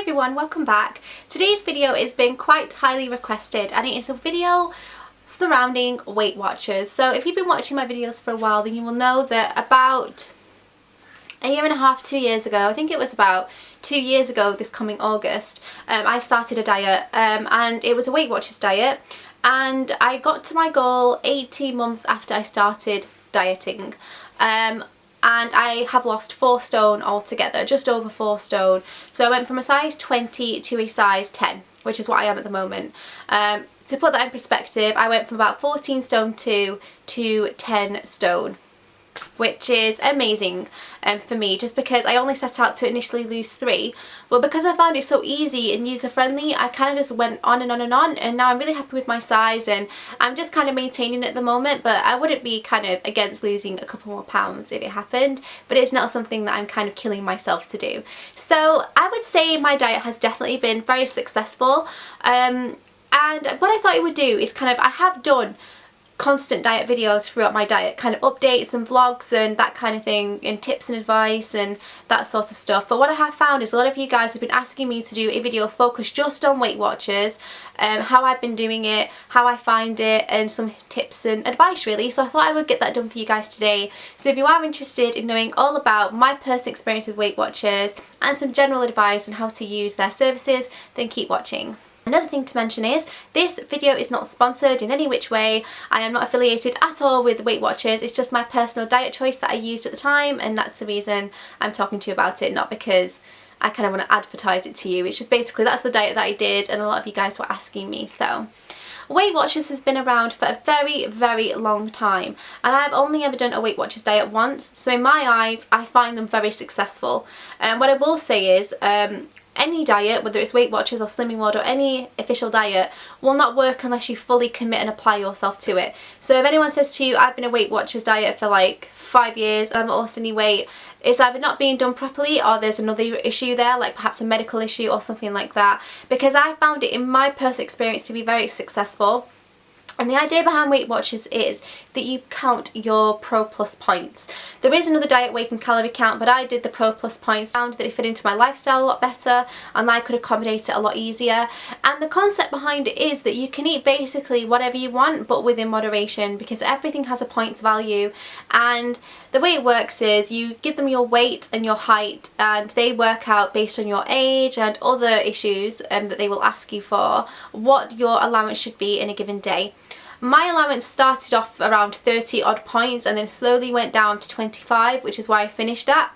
everyone, welcome back. Today's video has been quite highly requested and it is a video surrounding Weight Watchers. So if you've been watching my videos for a while, then you will know that about a year and a half, 2 years ago, I think it was about 2 years ago this coming August, I started a diet and it was a Weight Watchers diet, and I got to my goal 18 months after I started dieting. And I have lost 4 stone altogether, just over 4 stone. So I went from a size 20 to a size 10, which is what I am at the moment. To put that in perspective, I went from about 14 stone 2 to 10 stone, which is amazing for me, just because I only set out to initially lose 3, but because I found it so easy and user friendly, I kind of just went on and on and on, and now I'm really happy with my size and I'm just kind of maintaining it at the moment. But I wouldn't be kind of against losing a couple more pounds if it happened, but it's not something that I'm kind of killing myself to do. So I would say my diet has definitely been very successful, and what I thought it would do is I have done constant diet videos throughout my diet, kind of updates and vlogs and that kind of thing, and tips and advice and that sort of stuff. But what I have found is a lot of you guys have been asking me to do a video focused just on Weight Watchers, how I've been doing it, how I find it, and some tips and advice really. So I thought I would get that done for you guys today. So if you are interested in knowing all about my personal experience with Weight Watchers and some general advice on how to use their services, then keep watching. Another thing to mention is this video is not sponsored in any which way. I am not affiliated at all with Weight Watchers. It's just my personal diet choice that I used at the time, and that's the reason I'm talking to you about it, not because I kind of want to advertise it to you. It's just basically that's the diet that I did, and a lot of you guys were asking me. So Weight Watchers has been around for a very, very long time, and I've only ever done a Weight Watchers diet once, so in my eyes I find them very successful. And what I will say is any diet, whether it's Weight Watchers or Slimming World or any official diet, will not work unless you fully commit and apply yourself to it. So if anyone says to you, I've been a Weight Watchers diet for like 5 years and I've not lost any weight, it's either not being done properly or there's another issue there, like perhaps a medical issue or something like that, because I found it in my personal experience to be very successful. And the idea behind Weight Watchers is that you count your Pro Plus points. There is another diet where you can calorie count, but I did the Pro Plus points, found that it fit into my lifestyle a lot better and I could accommodate it a lot easier. And the concept behind it is that you can eat basically whatever you want, but within moderation, because everything has a points value. And the way it works is you give them your weight and your height, and they work out based on your age and other issues that they will ask you for what your allowance should be in a given day. My allowance started off around 30 odd points and then slowly went down to 25, which is where I finished at.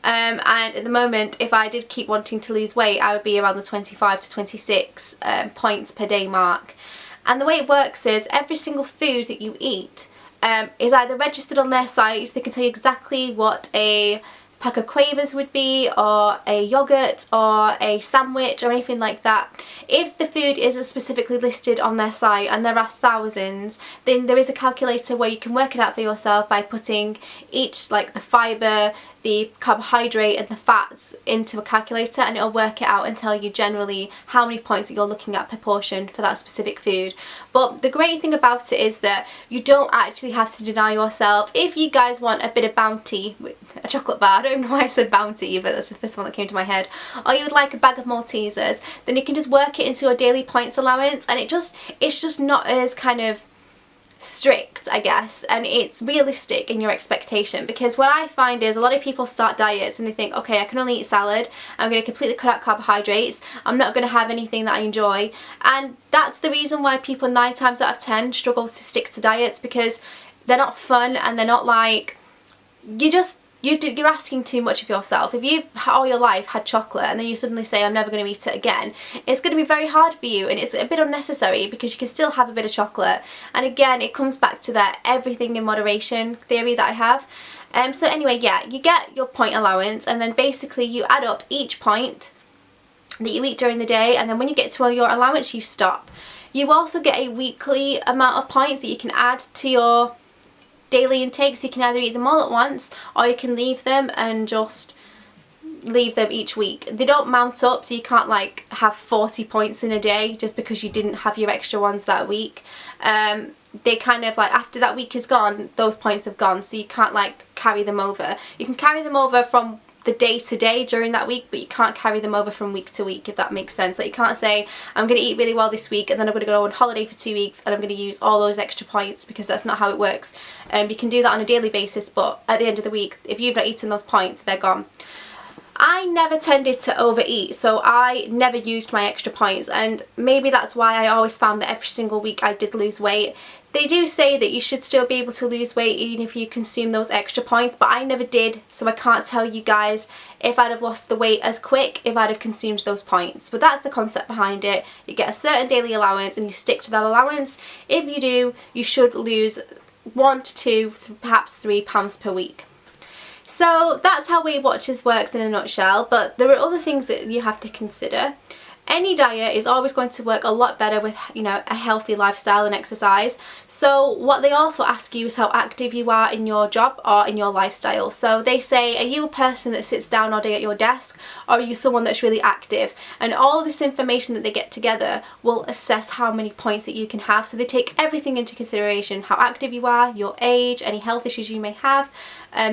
And at the moment, if I did keep wanting to lose weight, I would be around the 25 to 26 points per day mark. And the way it works is every single food that you eat is either registered on their site, they can tell you exactly what a pack of Quavers would be, or a yogurt, or a sandwich, or anything like that. If the food isn't specifically listed on their site, and there are thousands, then there is a calculator where you can work it out for yourself by putting each, like the fibre, the carbohydrate and the fats into a calculator, and it'll work it out and tell you generally how many points that you're looking at per portion for that specific food. But the great thing about it is that you don't actually have to deny yourself. If you guys want a bit of bounty, a chocolate bar, I don't know why I said bounty, but that's the first one that came to my head, or you would like a bag of Maltesers, then you can just work it into your daily points allowance, and it's just not as kind of strict, I guess, and it's realistic in your expectation. Because what I find is a lot of people start diets and they think, okay, I can only eat salad, I'm going to completely cut out carbohydrates, I'm not going to have anything that I enjoy, and that's the reason why people 9 times out of 10 struggle to stick to diets, because they're not fun and they're not like, you're asking too much of yourself. If you all your life had chocolate and then you suddenly say I'm never going to eat it again, it's going to be very hard for you, and it's a bit unnecessary because you can still have a bit of chocolate. And again, it comes back to that everything in moderation theory that I have. So anyway, yeah, you get your point allowance, and then basically you add up each point that you eat during the day, and then when you get to your allowance you stop. You also get a weekly amount of points that you can add to your daily intake, so you can either eat them all at once or you can leave them and just leave them each week. They don't mount up, so you can't like have 40 points in a day just because you didn't have your extra ones that week. They kind of like, after that week is gone, those points have gone, so you can't like carry them over. You can carry them over from the day to day during that week, but you can't carry them over from week to week, if that makes sense. Like, you can't say, I'm going to eat really well this week and then I'm going to go on holiday for 2 weeks and I'm going to use all those extra points, because that's not how it works. You can do that on a daily basis, but at the end of the week, if you've not eaten those points, they're gone. I never tended to overeat, so I never used my extra points, and maybe that's why I always found that every single week I did lose weight. They do say that you should still be able to lose weight even if you consume those extra points, but I never did, so I can't tell you guys if I'd have lost the weight as quick if I'd have consumed those points. But that's the concept behind it. You get a certain daily allowance and you stick to that allowance. If you do, you should lose 1 to 2, perhaps 3 pounds per week. So that's how Weight Watchers works in a nutshell, but there are other things that you have to consider. Any diet is always going to work a lot better with, you know, a healthy lifestyle and exercise. So what they also ask you is how active you are in your job or in your lifestyle. So they say, are you a person that sits down all day at your desk, or are you someone that's really active? And all this information that they get together will assess how many points that you can have. So they take everything into consideration: how active you are, your age, any health issues you may have,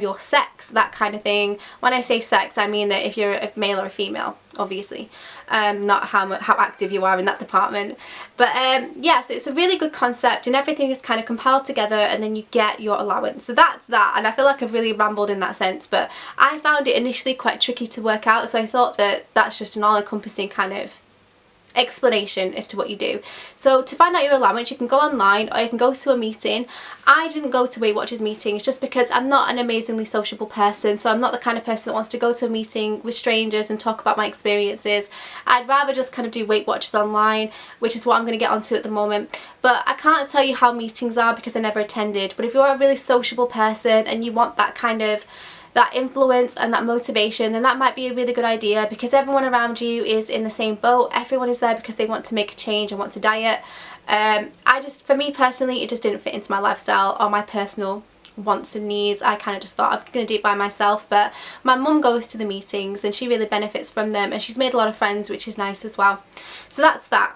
your sex, that kind of thing. When I say sex, I mean that if you're a male or a female, obviously, not how active you are in that department. But yeah, so it's a really good concept, and everything is kind of compiled together, and then you get your allowance. So that's that, and I feel like I've really rambled in that sense, but I found it initially quite tricky to work out, so I thought that that's just an all-encompassing kind of explanation as to what you do. So to find out your allowance, you can go online or you can go to a meeting. I didn't go to Weight Watchers meetings just because I'm not an amazingly sociable person, so I'm not the kind of person that wants to go to a meeting with strangers and talk about my experiences. I'd rather just kind of do Weight Watchers online, which is what I'm going to get onto at the moment. But I can't tell you how meetings are because I never attended. But if you're a really sociable person and you want that kind of that influence and that motivation, then that might be a really good idea, because everyone around you is in the same boat. Everyone is there because they want to make a change and want to diet. For me personally, it just didn't fit into my lifestyle or my personal wants and needs. I kind of just thought I'm going to do it by myself, but my mum goes to the meetings and she really benefits from them, and she's made a lot of friends, which is nice as well. So that's that.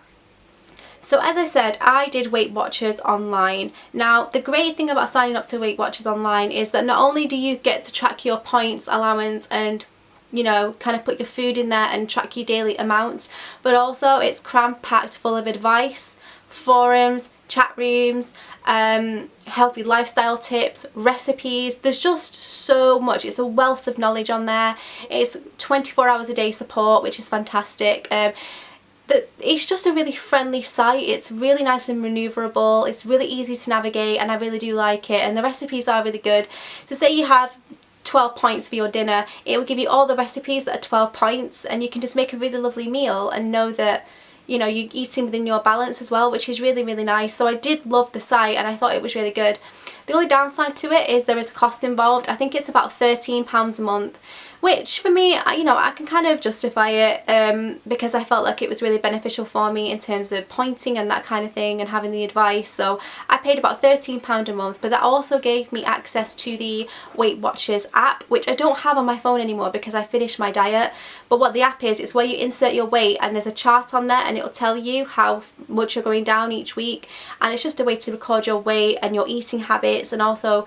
So as I said, I did Weight Watchers online. Now, the great thing about signing up to Weight Watchers online is that not only do you get to track your points, allowance, and, you know, kind of put your food in there and track your daily amounts, but also it's cram-packed full of advice, forums, chat rooms, healthy lifestyle tips, recipes. There's just so much. It's a wealth of knowledge on there. It's 24 hours a day support, which is fantastic. It's just a really friendly site. It's really nice and maneuverable. It's really easy to navigate, and I really do like it, and the recipes are really good. So say you have 12 points for your dinner, it will give you all the recipes that are 12 points, and you can just make a really lovely meal and know that, you know, you're eating within your balance as well, which is really, really nice. So I did love the site and I thought it was really good. The only downside to it is there is a cost involved. I think it's about £13 a month, which for me, you know, I can kind of justify it because I felt like it was really beneficial for me in terms of pointing and that kind of thing and having the advice. So I paid about £13 a month, but that also gave me access to the Weight Watchers app, which I don't have on my phone anymore because I finished my diet. But what the app is, it's where you insert your weight and there's a chart on there, and it'll tell you how much you're going down each week, and it's just a way to record your weight and your eating habits, and also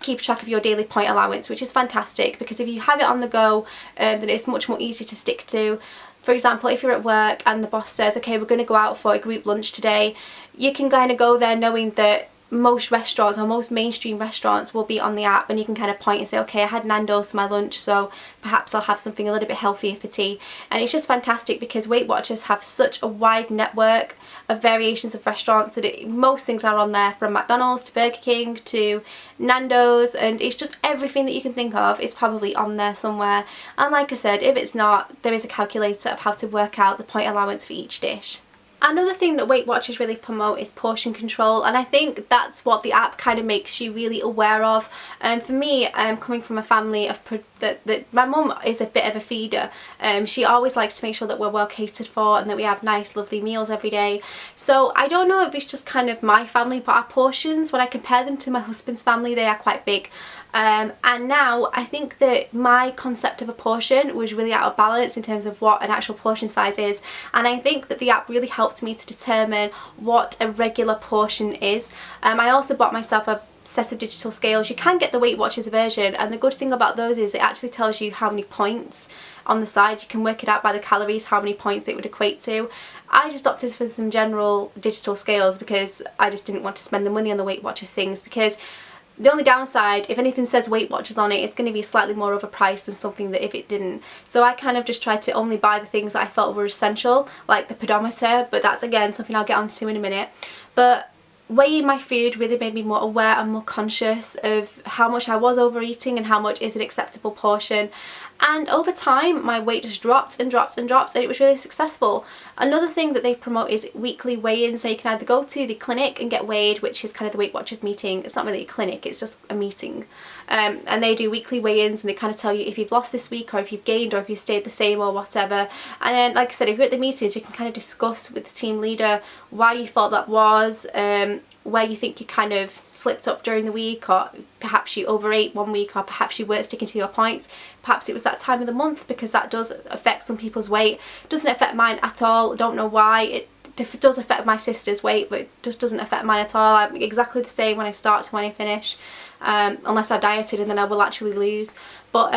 keep track of your daily point allowance, which is fantastic because if you have it on the go, then it's much more easy to stick to. For example, if you're at work and the boss says, okay, we're going to go out for a group lunch today, you can kind of go there knowing that most restaurants or most mainstream restaurants will be on the app, and you can kind of point and say, okay, I had Nando's for my lunch, so perhaps I'll have something a little bit healthier for tea. And it's just fantastic because Weight Watchers have such a wide network of variations of restaurants that most things are on there, from McDonald's to Burger King to Nando's, and it's just everything that you can think of is probably on there somewhere. And like I said, if it's not, there is a calculator of how to work out the point allowance for each dish. Another thing that Weight Watchers really promote is portion control, and I think that's what the app kind of makes you really aware of. And for me, coming from a family of that my mum is a bit of a feeder. She always likes to make sure that we're well catered for and that we have nice lovely meals every day. So I don't know if it's just kind of my family, but our portions, when I compare them to my husband's family, they are quite big. And now I think that my concept of a portion was really out of balance in terms of what an actual portion size is, and I think that the app really helped me to determine what a regular portion is. I also bought myself a set of digital scales. You can get the Weight Watchers version, and the good thing about those is it actually tells you how many points on the side. You can work it out by the calories, how many points it would equate to. I just opted for some general digital scales because I just didn't want to spend the money on the Weight Watchers things, because the only downside, if anything says Weight Watchers on it, it's going to be slightly more overpriced than something that if it didn't. So I kind of just tried to only buy the things that I felt were essential, like the pedometer, but that's again something I'll get onto in a minute. But weighing my food really made me more aware and more conscious of how much I was overeating and how much is an acceptable portion. And over time my weight just dropped and dropped and dropped, and it was really successful. Another thing that they promote is weekly weigh-ins. So you can either go to the clinic and get weighed, which is kind of the Weight Watchers meeting. It's not really a clinic, it's just a meeting. And they do weekly weigh-ins, and they kind of tell you if you've lost this week or if you've gained or if you've stayed the same or whatever. And then, like I said, if you're at the meetings, you can kind of discuss with the team leader why you thought that was, where you think you kind of slipped up during the week, or perhaps you overate one week, or perhaps you weren't sticking to your points. Perhaps it was that time of the month, because that does affect some people's weight. Doesn't affect mine at all. Don't know why. It does affect my sister's weight, but it just doesn't affect mine at all. I'm exactly the same when I start to when I finish, unless I've dieted, and then I will actually lose. But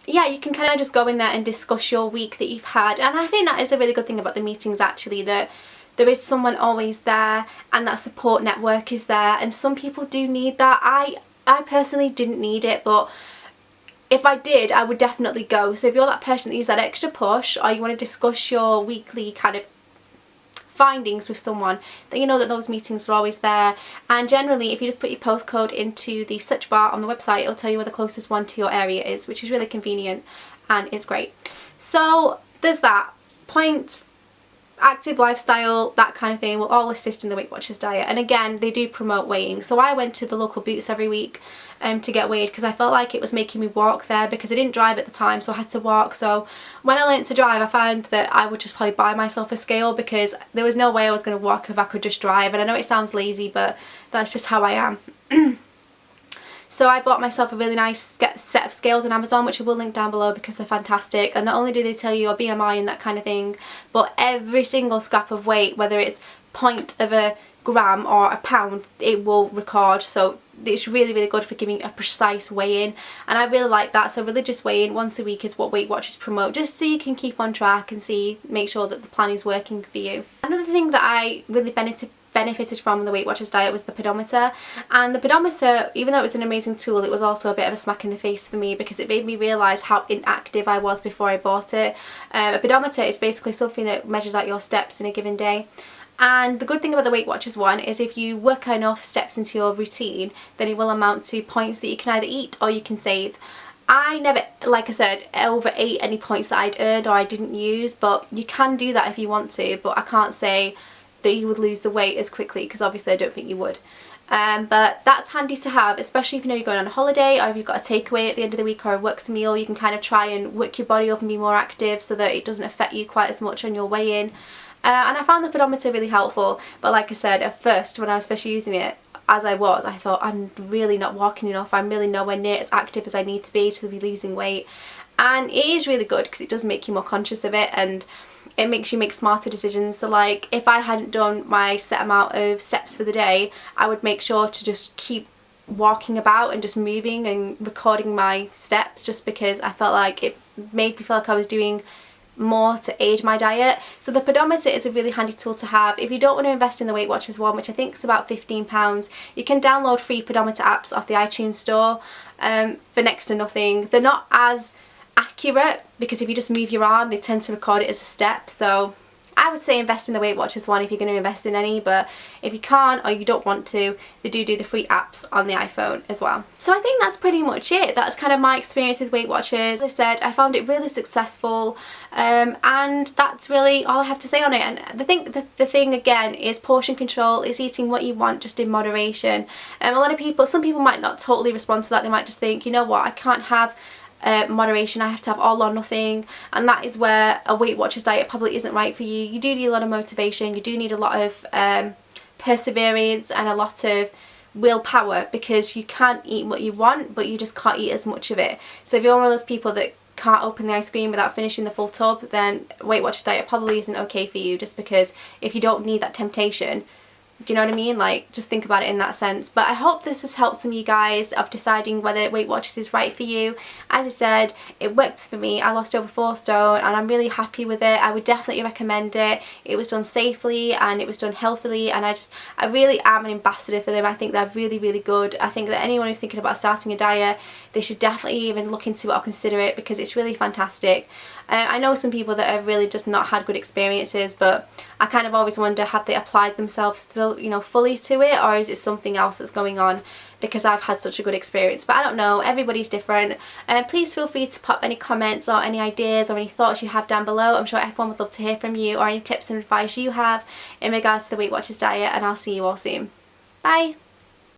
yeah, you can kind of just go in there and discuss your week that you've had, and I think that is a really good thing about the meetings actually, that there is someone always there and that support network is there, and some people do need that. I personally didn't need it, but if I did, I would definitely go. So if you're that person that needs that extra push, or you want to discuss your weekly kind of findings with someone, then you know that those meetings are always there. And generally, if you just put your postcode into the search bar on the website, it'll tell you where the closest one to your area is, which is really convenient and it's great. So there's that. Points, active lifestyle, that kind of thing will all assist in the Weight Watchers diet. And again, they do promote weighing. So I went to the local Boots every week to get weighed, because I felt like it was making me walk there, because I didn't drive at the time, so I had to walk. So when I learnt to drive, I found that I would just probably buy myself a scale, because there was no way I was going to walk if I could just drive. And I know it sounds lazy, but that's just how I am. So I bought myself a really nice set of scales on Amazon, which I will link down below because they're fantastic. And not only do they tell you your BMI and that kind of thing, but every single scrap of weight, whether it's point of a gram or a pound, it will record. So it's really, really good for giving a precise weigh-in, and I really like that. So religious weigh-in once a week is what Weight Watchers promote, just so you can keep on track and make sure that the plan is working for you. Another thing that I really benefited from the Weight Watchers diet was the pedometer. And the pedometer, even though it was an amazing tool, it was also a bit of a smack in the face for me, because it made me realise how inactive I was before I bought it. A pedometer is basically something that measures out your steps in a given day. And the good thing about the Weight Watchers one is if you work enough steps into your routine, then it will amount to points that you can either eat or you can save. I never, like I said, overate any points that I'd earned or I didn't use, but you can do that if you want to. But I can't say that you would lose the weight as quickly, because obviously I don't think you would. But that's handy to have, especially if you know you're going on a holiday, or if you've got a takeaway at the end of the week or a works meal. You can kind of try and work your body up and be more active so that it doesn't affect you quite as much on your weigh-in. And I found the pedometer really helpful, but like I said, at first when I was first using it, I thought, I'm really not walking enough, I'm really nowhere near as active as I need to be losing weight. And it is really good because it does make you more conscious of it, and it makes you make smarter decisions. So like, if I hadn't done my set amount of steps for the day, I would make sure to just keep walking about and just moving and recording my steps, just because I felt like it made me feel like I was doing more to aid my diet. So the pedometer is a really handy tool to have. If you don't want to invest in the Weight Watchers one, which I think is about £15, you can download free pedometer apps off the iTunes store for next to nothing. They're not as accurate, because if you just move your arm, they tend to record it as a step. So I would say invest in the Weight Watchers one if you're going to invest in any, but if you can't or you don't want to, they do the free apps on the iPhone as well. So I think that's pretty much it. That's kind of my experience with Weight Watchers. As I said, I found it really successful, and that's really all I have to say on it. And the thing again is portion control, is eating what you want, just in moderation. Some people might not totally respond to that. They might just think, you know what, I can't have moderation, I have to have all or nothing, and that is where a Weight Watchers diet probably isn't right for you. You do need a lot of motivation, you do need a lot of perseverance and a lot of willpower, because you can't eat what you want, but you just can't eat as much of it. So if you're one of those people that can't open the ice cream without finishing the full tub, then Weight Watchers diet probably isn't okay for you, just because if you don't need that temptation, Do you know what I mean? Like, just think about it in that sense. But I hope this has helped some of you guys of deciding whether Weight Watchers is right for you. As I said, it worked for me. I lost over 4 stone and I'm really happy with it. I would definitely recommend it. It was done safely and it was done healthily, and I really am an ambassador for them. I think they're really, really good. I think that anyone who's thinking about starting a diet, they should definitely even look into it or consider it, because it's really fantastic. I know some people that have really just not had good experiences, but I kind of always wonder, have they applied themselves still, you know, fully to it, or is it something else that's going on? Because I've had such a good experience. But I don't know, everybody's different. Please feel free to pop any comments or any ideas or any thoughts you have down below. I'm sure everyone would love to hear from you, or any tips and advice you have in regards to the Weight Watchers diet, and I'll see you all soon. Bye!